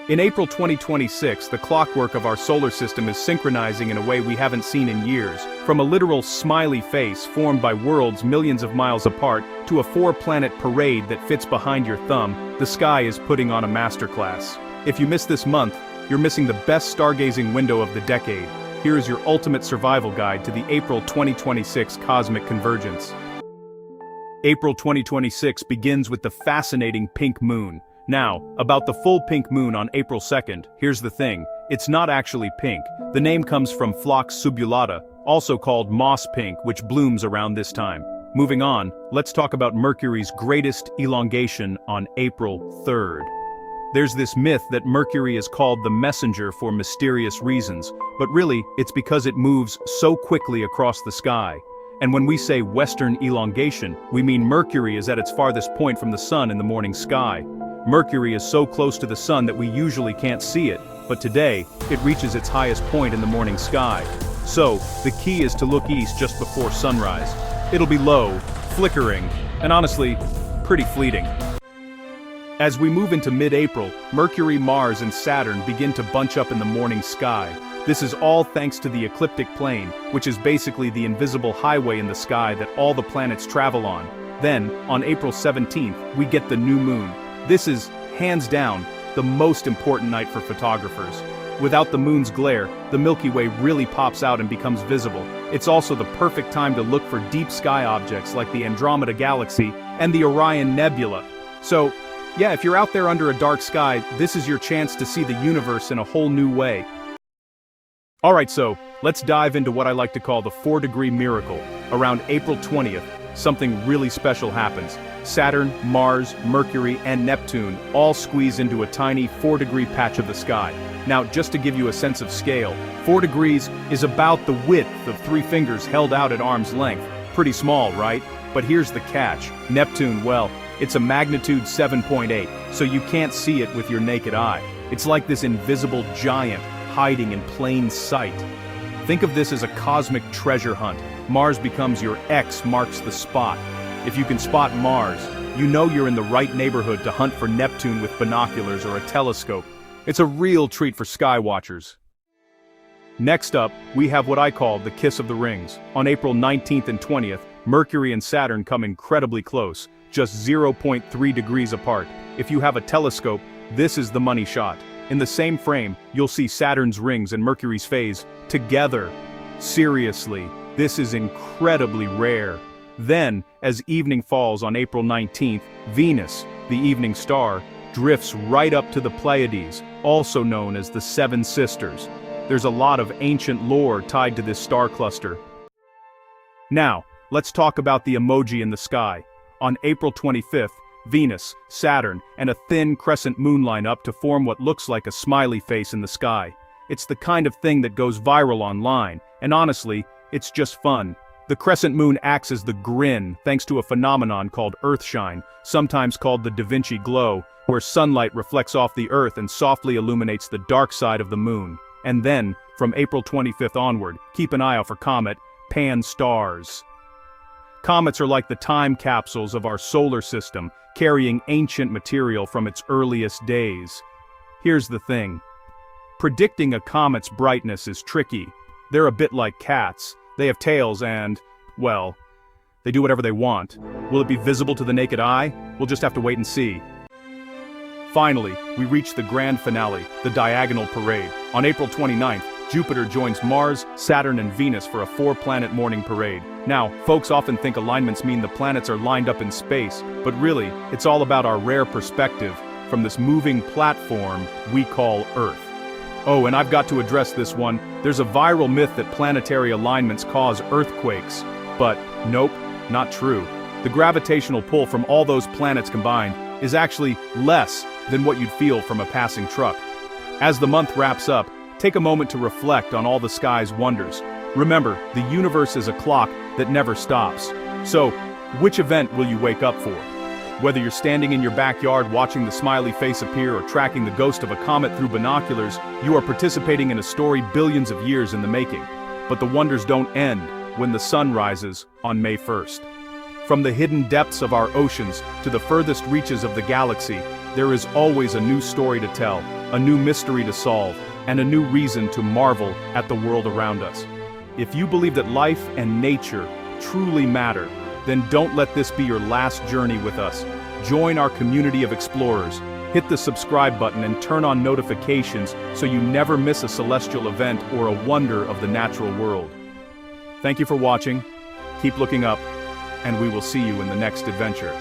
In April 2026, the clockwork of our solar system is synchronizing in a way we haven't seen in years. From a literal smiley face formed by worlds millions of miles apart to a four-planet parade that fits behind your thumb, the sky is putting on a masterclass. If you miss this month, you're missing the best stargazing window of the decade. Here is your ultimate survival guide to the April 2026 cosmic convergence. April 2026 begins with the fascinating pink moon. Now, about the full pink moon on April 2nd, here's the thing, it's not actually pink. The name comes from Phlox subulata, also called moss pink, which blooms around this time. Moving on, let's talk about Mercury's greatest elongation on April 3rd. There's this myth that Mercury is called the messenger for mysterious reasons, but really, it's because it moves so quickly across the sky. And when we say western elongation, we mean Mercury is at its farthest point from the sun in the morning sky. Mercury is so close to the sun that we usually can't see it, but today, it reaches its highest point in the morning sky. So, the key is to look east just before sunrise. It'll be low, flickering, and honestly, pretty fleeting. As we move into mid-April, Mercury, Mars, and Saturn begin to bunch up in the morning sky. This is all thanks to the ecliptic plane, which is basically the invisible highway in the sky that all the planets travel on. Then, on April 17th, we get the new moon. This is, hands down, the most important night for photographers. Without the moon's glare, the Milky Way really pops out and becomes visible. It's also the perfect time to look for deep sky objects like the Andromeda Galaxy and the Orion Nebula. So, yeah, if you're out there under a dark sky, this is your chance to see the universe in a whole new way. Alright, so, let's dive into what I like to call the 4-degree miracle. Around April 20th, something really special happens. Saturn, Mars, Mercury, and Neptune all squeeze into a tiny 4-degree patch of the sky. Now, just to give you a sense of scale, 4 degrees is about the width of 3 fingers held out at arm's length. Pretty small, right? But here's the catch. Neptune, well, it's a magnitude 7.8, so you can't see it with your naked eye. It's like this invisible giant hiding in plain sight. Think of this as a cosmic treasure hunt. Mars becomes your X marks the spot. If you can spot Mars, you know you're in the right neighborhood to hunt for Neptune with binoculars or a telescope. It's a real treat for skywatchers. Next up, we have what I call the kiss of the rings. On April 19th and 20th, Mercury and Saturn come incredibly close, just 0.3 degrees apart. If you have a telescope, this is the money shot. In the same frame, you'll see Saturn's rings and Mercury's phase together. Seriously, this is incredibly rare. Then, as evening falls on April 19th, Venus, the evening star, drifts right up to the Pleiades, also known as the Seven Sisters. There's a lot of ancient lore tied to this star cluster. Now, let's talk about the emoji in the sky. On April 25th, Venus, Saturn, and a thin crescent moon line up to form what looks like a smiley face in the sky. It's the kind of thing that goes viral online, and honestly, it's just fun. The crescent moon acts as the grin thanks to a phenomenon called earthshine, sometimes called the Da Vinci glow, where sunlight reflects off the earth and softly illuminates the dark side of the moon. And then, from April 25th onward, keep an eye out for Comet Pan-STARRS. Comets are like the time capsules of our solar system, carrying ancient material from its earliest days. Here's the thing. Predicting a comet's brightness is tricky. They're a bit like cats. They have tails and, well, they do whatever they want. Will it be visible to the naked eye? We'll just have to wait and see. Finally, we reach the grand finale, the diagonal parade. On April 29th, Jupiter joins Mars, Saturn, and Venus for a 4-planet morning parade. Now, folks often think alignments mean the planets are lined up in space, but really, it's all about our rare perspective from this moving platform we call Earth. Oh, and I've got to address this one. There's a viral myth that planetary alignments cause earthquakes. But, nope, not true. The gravitational pull from all those planets combined is actually less than what you'd feel from a passing truck. As the month wraps up, take a moment to reflect on all the sky's wonders. Remember, the universe is a clock that never stops. So, which event will you wake up for? Whether you're standing in your backyard watching the smiley face appear or tracking the ghost of a comet through binoculars, you are participating in a story billions of years in the making. But the wonders don't end when the sun rises on May 1st. From the hidden depths of our oceans to the furthest reaches of the galaxy, there is always a new story to tell, a new mystery to solve, and a new reason to marvel at the world around us. If you believe that life and nature truly matter, then don't let this be your last journey with us. Join our community of explorers. Hit the subscribe button and turn on notifications so you never miss a celestial event or a wonder of the natural world. Thank you for watching. Keep looking up, and we will see you in the next adventure.